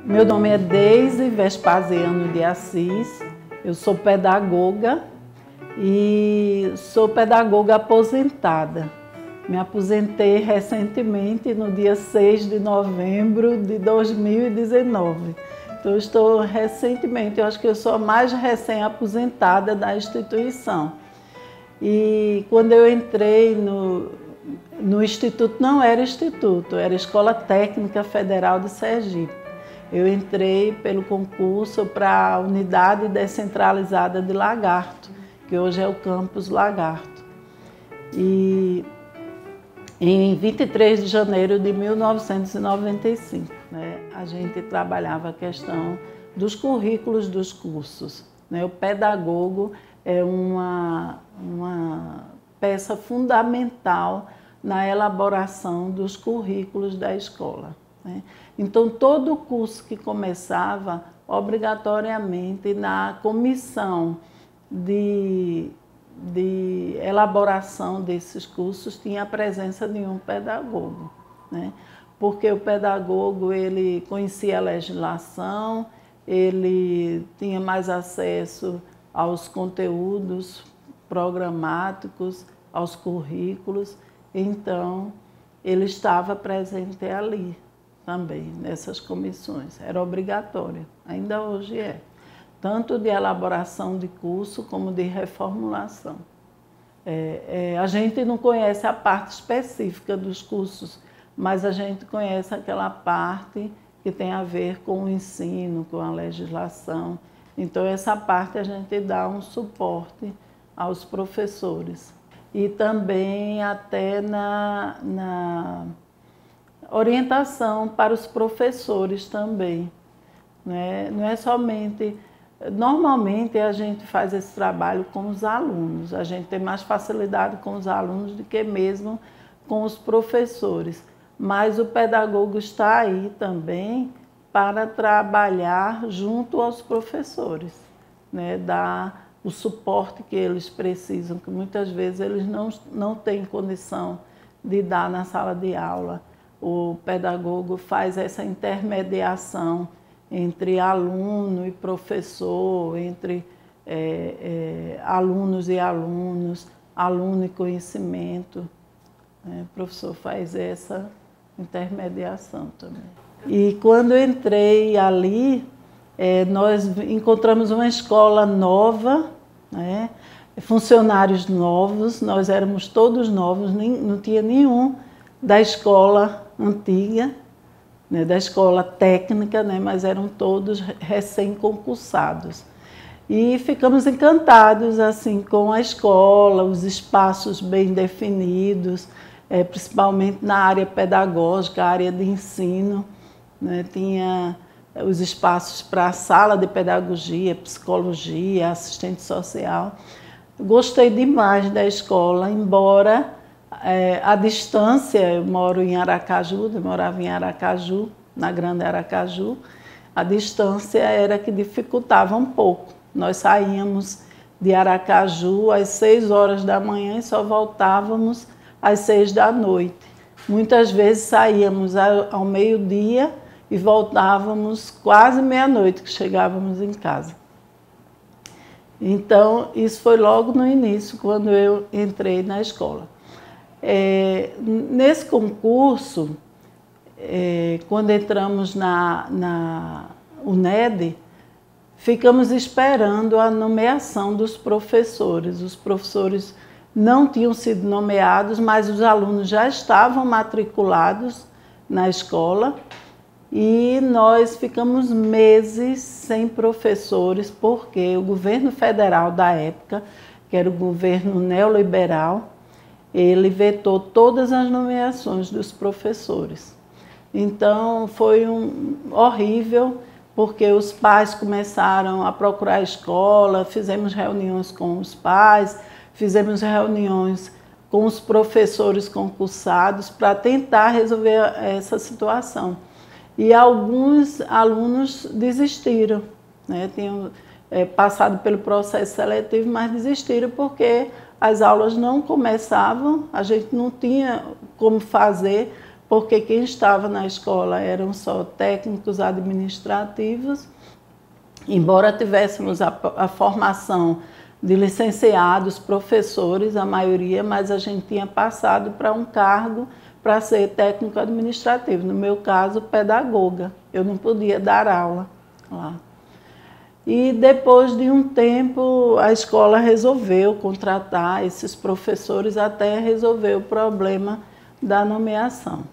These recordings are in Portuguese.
Meu nome é Deise Vespasiano de Assis, eu sou pedagoga e sou pedagoga aposentada. Me aposentei recentemente no dia 6 de novembro de 2019. Então, estou recentemente, eu acho que eu sou a mais recém-aposentada da instituição. E quando eu entrei no instituto, não era instituto, era Escola Técnica Federal de Sergipe. Eu entrei pelo concurso para a Unidade Descentralizada de Lagarto, que hoje é o Campus Lagarto. E em 23 de janeiro de 1995, a gente trabalhava a questão dos currículos dos cursos. O pedagogo é uma peça fundamental na elaboração dos currículos da escola. Então, todo curso que começava, obrigatoriamente, na comissão de elaboração desses cursos, tinha a presença de um pedagogo, porque o pedagogo ele conhecia a legislação, ele tinha mais acesso aos conteúdos programáticos, aos currículos, então ele estava presente ali também, nessas comissões. Era obrigatório, ainda hoje é, tanto de elaboração de curso como de reformulação. A gente não conhece a parte específica dos cursos, mas a gente conhece aquela parte que tem a ver com o ensino, com a legislação. Então, essa parte a gente dá um suporte aos professores. E também até na orientação para os professores também. Não é somente... Normalmente a gente faz esse trabalho com os alunos, a gente tem mais facilidade com os alunos do que mesmo com os professores. Mas o pedagogo está aí também para trabalhar junto aos professores, dar o suporte que eles precisam, que muitas vezes eles não têm condição de dar na sala de aula. O pedagogo faz essa intermediação entre aluno e professor, entre alunos e alunos, aluno e conhecimento. O professor faz essa intermediação também. E quando eu entrei ali, nós encontramos uma escola nova, funcionários novos, nós éramos todos novos, não tinha nenhum da escola antiga, da escola técnica, mas eram todos recém-concursados. E ficamos encantados assim, com a escola, os espaços bem definidos, principalmente na área pedagógica, a área de ensino. Tinha os espaços para a sala de pedagogia, psicologia, assistente social. Gostei demais da escola, embora a distância, eu moro em Aracaju, eu morava em Aracaju, na Grande Aracaju, a distância era que dificultava um pouco. Nós saíamos de Aracaju às 6 horas da manhã e só voltávamos às 6 da noite. Muitas vezes saíamos ao meio-dia e voltávamos quase meia-noite, que chegávamos em casa. Então, isso foi logo no início, quando eu entrei na escola. Nesse concurso, quando entramos na UNED, ficamos esperando a nomeação dos professores. Os professores não tinham sido nomeados, mas os alunos já estavam matriculados na escola e nós ficamos meses sem professores, porque o governo federal da época, que era o governo neoliberal, ele vetou todas as nomeações dos professores. Então, foi horrível, porque os pais começaram a procurar a escola, fizemos reuniões com os pais, fizemos reuniões com os professores concursados para tentar resolver essa situação. E alguns alunos desistiram, tinham passado pelo processo seletivo, mas desistiram porque as aulas não começavam, a gente não tinha como fazer porque quem estava na escola eram só técnicos administrativos, embora tivéssemos a formação de licenciados, professores, a maioria, mas a gente tinha passado para um cargo para ser técnico administrativo, no meu caso, pedagoga. Eu não podia dar aula lá. E depois de um tempo, a escola resolveu contratar esses professores até resolver o problema da nomeação.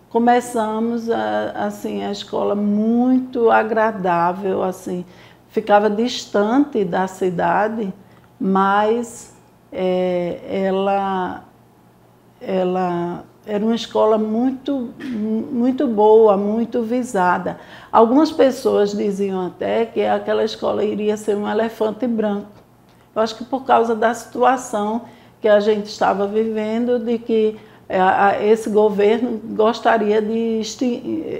Começamos assim, a escola muito agradável, assim, ficava distante da cidade, mas ela era uma escola muito boa, muito visada. Algumas pessoas diziam até que aquela escola iria ser um elefante branco. Eu acho que por causa da situação que a gente estava vivendo, de que esse governo gostaria de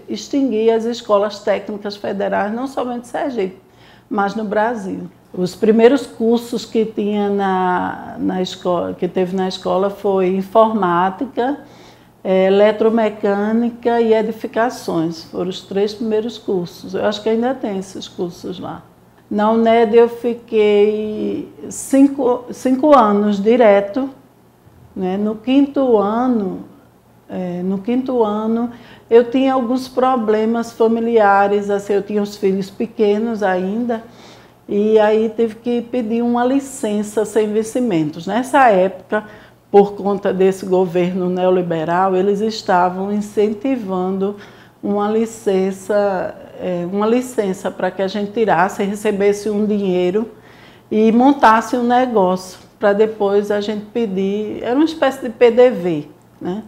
extinguir as escolas técnicas federais, não somente em Sergipe, mas no Brasil. Os primeiros cursos que tinha na escola, que teve na escola, foi informática, eletromecânica e edificações. Foram os 3 primeiros cursos. Eu acho que ainda tem esses cursos lá. Na UNED eu fiquei 5 anos direto. No quinto ano, eu tinha alguns problemas familiares, assim, eu tinha os filhos pequenos ainda, e aí tive que pedir uma licença sem vencimentos. Nessa época, por conta desse governo neoliberal, eles estavam incentivando uma licença para que a gente tirasse, recebesse um dinheiro e montasse um negócio, para depois a gente pedir, era uma espécie de PDV, né?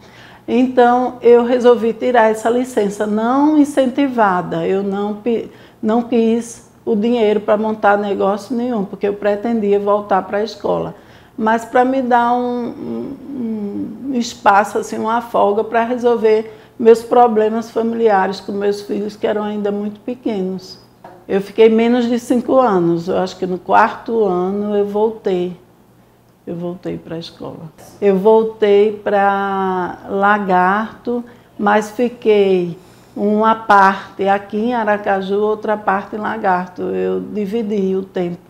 Então, eu resolvi tirar essa licença não incentivada, eu não quis o dinheiro para montar negócio nenhum, porque eu pretendia voltar para a escola, mas para me dar um espaço, assim, uma folga para resolver meus problemas familiares com meus filhos, que eram ainda muito pequenos. Eu fiquei menos de 5 anos, eu acho que no 4º ano eu voltei para a escola. Eu voltei para Lagarto, mas fiquei uma parte aqui em Aracaju, outra parte em Lagarto. Eu dividi o tempo,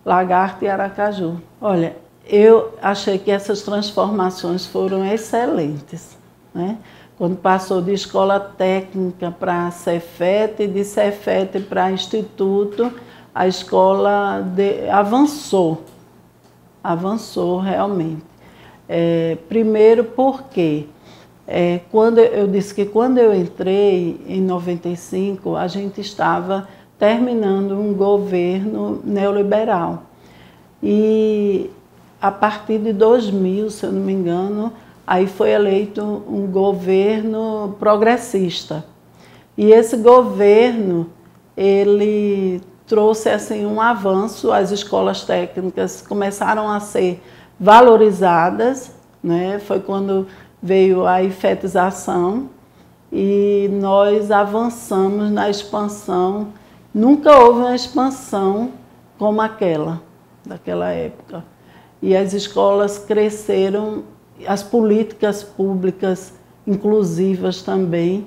Lagarto e Aracaju. Olha, eu achei que essas transformações foram excelentes, né? Quando passou de escola técnica para Cefet e de Cefet para instituto, a escola avançou realmente. Primeiro porque eu disse que quando eu entrei em 95, a gente estava terminando um governo neoliberal. E a partir de 2000, se eu não me engano, aí foi eleito um governo progressista. E esse governo, ele trouxe assim, um avanço, as escolas técnicas começaram a ser valorizadas, né? Foi quando veio a efetização e nós avançamos na expansão. Nunca houve uma expansão como daquela época. E as escolas cresceram, as políticas públicas inclusivas também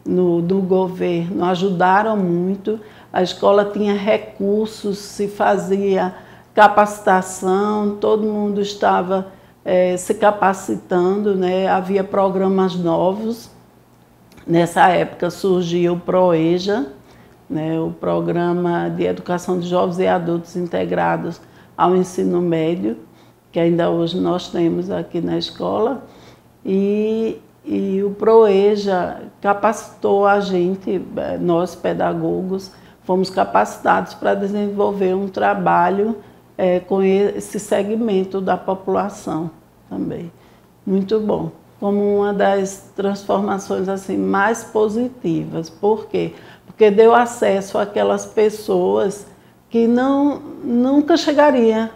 do governo ajudaram muito. A escola tinha recursos, se fazia capacitação, todo mundo estava se capacitando, né? Havia programas novos. Nessa época surgiu o PROEJA, né? O Programa de Educação de Jovens e Adultos Integrados ao Ensino Médio, que ainda hoje nós temos aqui na escola, e o PROEJA capacitou a gente, nós pedagogos, fomos capacitados para desenvolver um trabalho com esse segmento da população também. Muito bom. Como uma das transformações assim, mais positivas. Por quê? Porque deu acesso àquelas pessoas que nunca chegariam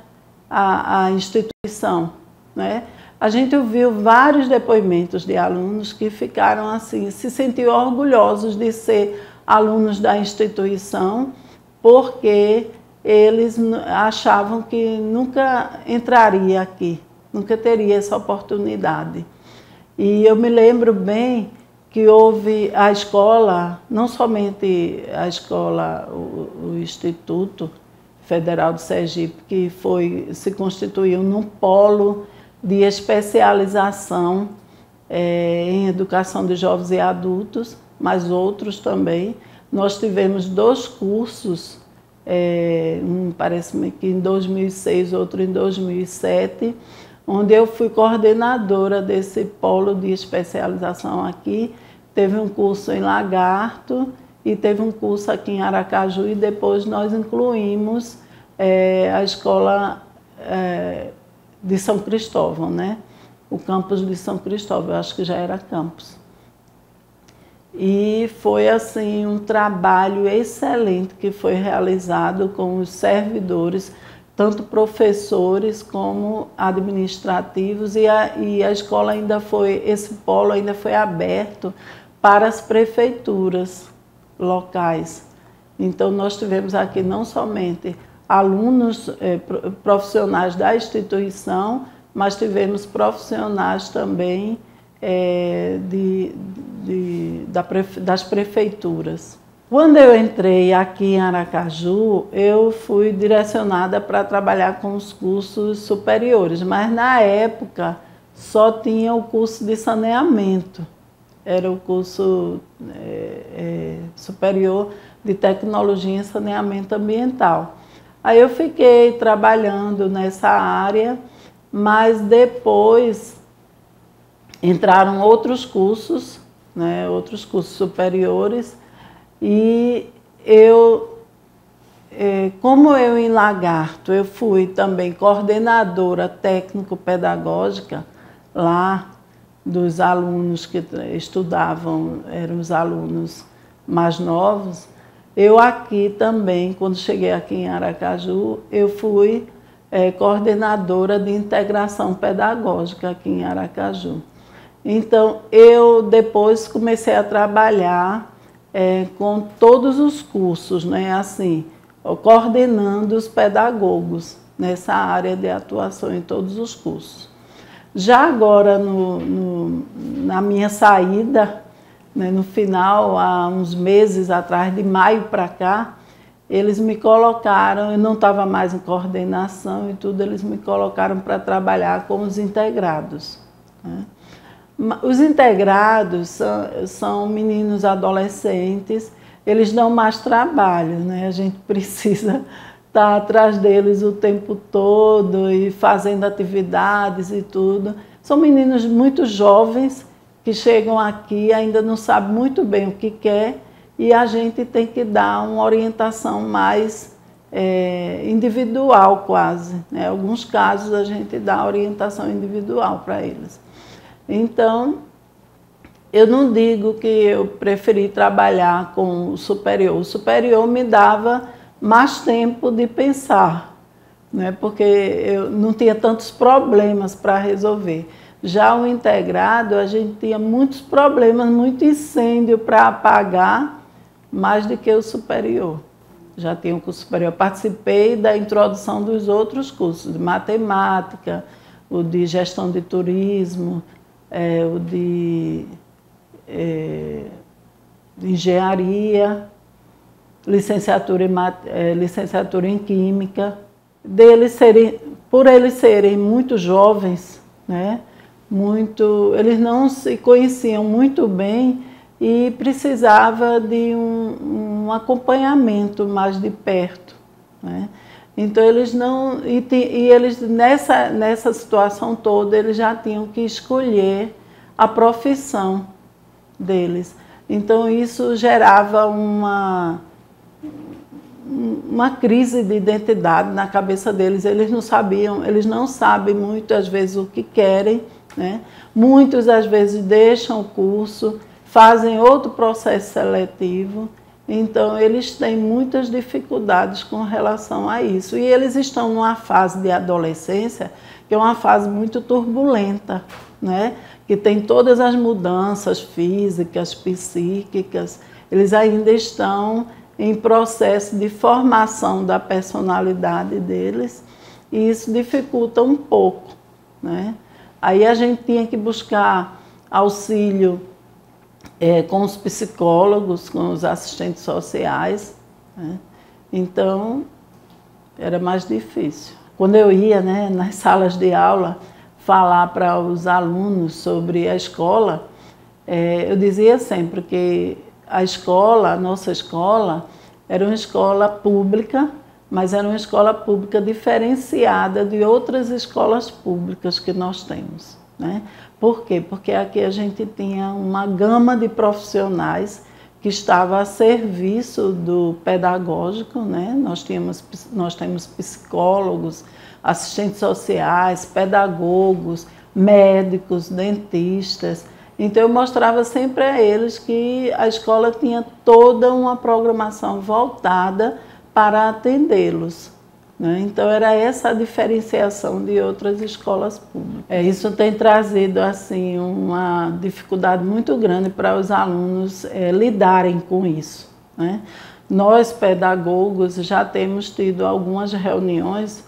à instituição, né? A gente ouviu vários depoimentos de alunos que ficaram assim, se sentiam orgulhosos de ser alunos da instituição, porque eles achavam que nunca entraria aqui, nunca teria essa oportunidade. E eu me lembro bem que houve a escola, não somente a escola, o Instituto Federal de Sergipe, que se constituiu num polo de especialização em educação de jovens e adultos, mas outros também. Nós tivemos 2 cursos, parece-me que em 2006, outro em 2007, onde eu fui coordenadora desse polo de especialização aqui. Teve um curso em Lagarto e teve um curso aqui em Aracaju, e depois nós incluímos a escola de São Cristóvão, né? O campus de São Cristóvão, eu acho que já era campus. E foi assim um trabalho excelente que foi realizado com os servidores, tanto professores como administrativos, e a escola ainda esse polo ainda foi aberto para as prefeituras locais. Então nós tivemos aqui não somente alunos profissionais da instituição, mas tivemos profissionais também das prefeituras. Quando eu entrei aqui em Aracaju, eu fui direcionada para trabalhar com os cursos superiores, mas na época só tinha o curso de saneamento, era o curso superior de tecnologia em saneamento ambiental. Aí eu fiquei trabalhando nessa área, mas depois entraram outros cursos, né, outros cursos superiores, e como eu em Lagarto, eu fui também coordenadora técnico-pedagógica lá dos alunos que estudavam, eram os alunos mais novos. Eu aqui também, quando cheguei aqui em Aracaju, eu fui coordenadora de integração pedagógica aqui em Aracaju. Então, eu depois comecei a trabalhar com todos os cursos, né, assim, coordenando os pedagogos nessa área de atuação em todos os cursos. Já agora, na minha saída, né, no final, há uns meses atrás, de maio para cá, eles me colocaram, eu não estava mais em coordenação e tudo, eles me colocaram para trabalhar com os integrados, né? Os integrados são meninos adolescentes, eles dão mais trabalho, né? A gente precisa estar atrás deles o tempo todo e fazendo atividades e tudo. São meninos muito jovens que chegam aqui e ainda não sabem muito bem o que quer, e a gente tem que dar uma orientação mais individual quase, né? Em alguns casos a gente dá orientação individual para eles. Então, eu não digo que eu preferi trabalhar com o superior. O superior me dava mais tempo de pensar, né? Porque eu não tinha tantos problemas para resolver. Já o integrado, a gente tinha muitos problemas, muito incêndio para apagar, mais do que o superior. Já tinha o curso superior. Eu participei da introdução dos outros cursos, de matemática, o de gestão de turismo, o de engenharia, licenciatura em química. Por eles serem muito jovens, né, eles não se conheciam muito bem e precisava de um acompanhamento mais de perto, né? Então eles não, e eles nessa situação toda eles já tinham que escolher a profissão deles. Então isso gerava uma crise de identidade na cabeça deles. Eles não sabem muito às vezes o que querem, né? Muitos às vezes deixam o curso, fazem outro processo seletivo. Então, eles têm muitas dificuldades com relação a isso. E eles estão numa fase de adolescência, que é uma fase muito turbulenta, né? Que tem todas as mudanças físicas, psíquicas. Eles ainda estão em processo de formação da personalidade deles, e isso dificulta um pouco, né? Aí a gente tinha que buscar auxílio com os psicólogos, com os assistentes sociais, né? Então, era mais difícil. Quando eu ia, né, nas salas de aula falar para os alunos sobre a escola, eu dizia sempre que a escola, a nossa escola, era uma escola pública, mas era uma escola pública diferenciada de outras escolas públicas que nós temos, né? Por quê? Porque aqui a gente tinha uma gama de profissionais que estava a serviço do pedagógico, né? Nós temos psicólogos, assistentes sociais, pedagogos, médicos, dentistas. Então eu mostrava sempre a eles que a escola tinha toda uma programação voltada para atendê-los, né? Então era essa a diferenciação de outras escolas públicas. Isso tem trazido assim uma dificuldade muito grande para os alunos lidarem com isso, né? Nós pedagogos já temos tido algumas reuniões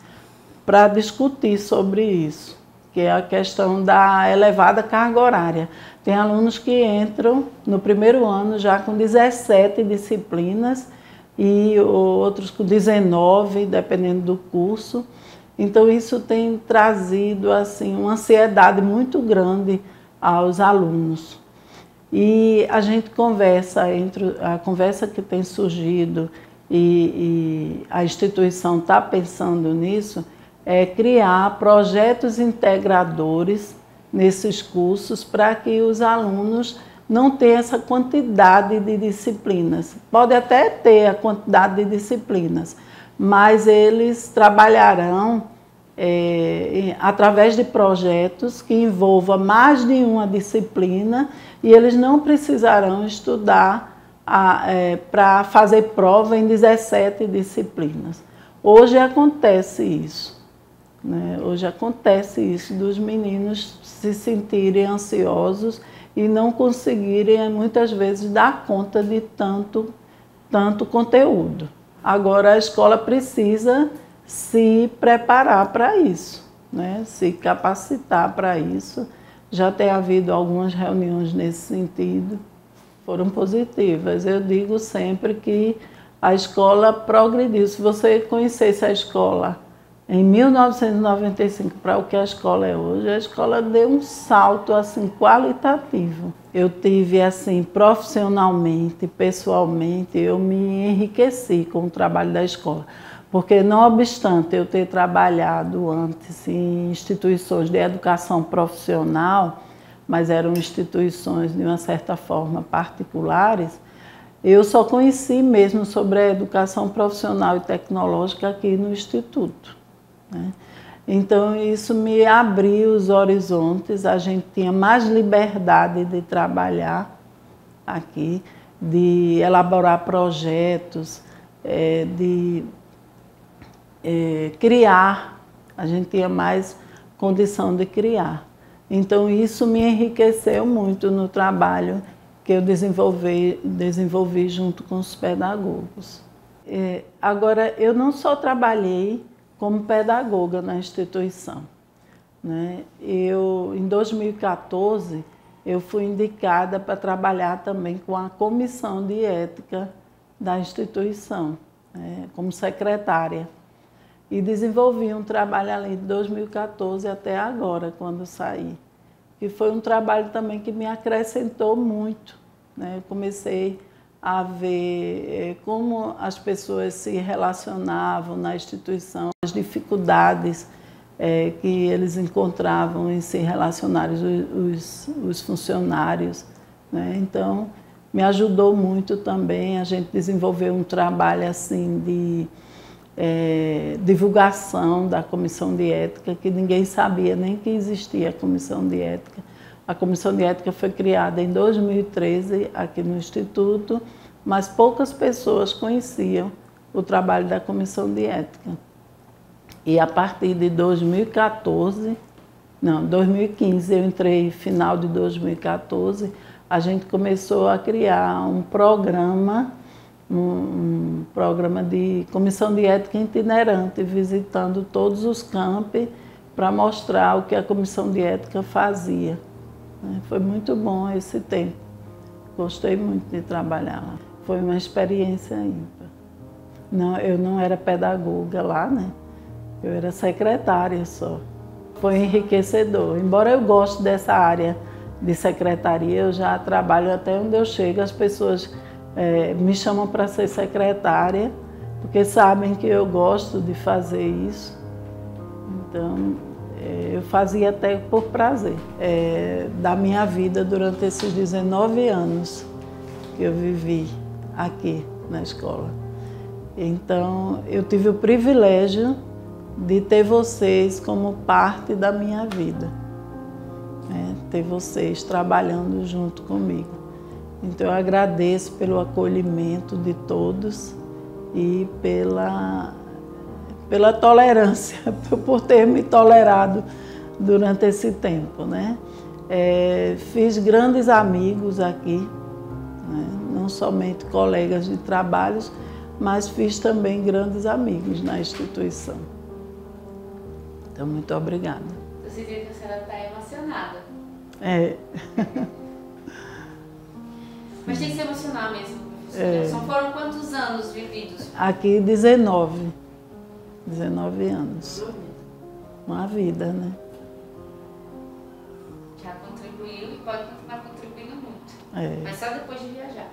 para discutir sobre isso, que é a questão da elevada carga horária. Tem alunos que entram no primeiro ano já com 17 disciplinas e outros com 19, dependendo do curso. Então isso tem trazido assim uma ansiedade muito grande aos alunos. E a gente conversa, a conversa que tem surgido e a instituição está pensando nisso, é criar projetos integradores nesses cursos para que os alunos não tenham essa quantidade de disciplinas. Pode até ter a quantidade de disciplinas, mas eles trabalharão através de projetos que envolvam mais de uma disciplina e eles não precisarão estudar para fazer prova em 17 disciplinas. Hoje acontece isso. Hoje acontece isso dos meninos se sentirem ansiosos e não conseguirem muitas vezes dar conta de tanto conteúdo. Agora a escola precisa se preparar para isso, né? Se capacitar para isso. Já tem havido algumas reuniões nesse sentido, foram positivas. Eu digo sempre que a escola progrediu. Se você conhecesse a escola em 1995 para o que a escola é hoje, a escola deu um salto assim qualitativo. Eu tive assim profissionalmente, pessoalmente, eu me enriqueci com o trabalho da escola, porque não obstante eu ter trabalhado antes em instituições de educação profissional, mas eram instituições de uma certa forma particulares, eu só conheci mesmo sobre a educação profissional e tecnológica aqui no Instituto, né? Então isso me abriu os horizontes, a gente tinha mais liberdade de trabalhar aqui, de elaborar projetos, de criar, a gente tinha mais condição de criar. Então isso me enriqueceu muito no trabalho que eu desenvolvi junto com os pedagogos. Agora, eu não só trabalhei como pedagoga na instituição, né? Em 2014, eu fui indicada para trabalhar também com a comissão de ética da instituição, né, como secretária. E desenvolvi um trabalho ali de 2014 até agora, quando saí. E foi um trabalho também que me acrescentou muito, né? Eu comecei a ver como as pessoas se relacionavam na instituição, as dificuldades que eles encontravam em se relacionar, os funcionários, né? Então, me ajudou muito também. A gente desenvolveu um trabalho assim de divulgação da comissão de ética, que ninguém sabia nem que existia a comissão de ética. A comissão de ética foi criada em 2013 aqui no Instituto, mas poucas pessoas conheciam o trabalho da comissão de ética. E a partir de 2015, eu entrei final de 2014, a gente começou a criar um programa de comissão de ética itinerante, visitando todos os campi para mostrar o que a comissão de ética fazia. Foi muito bom esse tempo, gostei muito de trabalhar lá. Foi uma experiência ímpar. Não, eu não era pedagoga lá, né? Eu era secretária só. Foi enriquecedor. Embora eu goste dessa área de secretaria, eu já trabalho até onde eu chego. As pessoas me chamam para ser secretária, porque sabem que eu gosto de fazer isso. Então, eu fazia até por prazer. Da minha vida durante esses 19 anos que eu vivi aqui na escola. Então, eu tive o privilégio de ter vocês como parte da minha vida, né? Ter vocês trabalhando junto comigo. Então, eu agradeço pelo acolhimento de todos e pela tolerância, por ter me tolerado durante esse tempo, né? Fiz grandes amigos aqui, né? Não somente colegas de trabalhos, mas fiz também grandes amigos na instituição. Então, muito obrigada. Você vê que a senhora está emocionada. Mas tem que se emocionar mesmo, professora. Foram quantos anos vividos? Aqui 19 anos. Uma vida, né? Já contribuiu e pode continuar contribuindo muito. Mas só depois de viajar.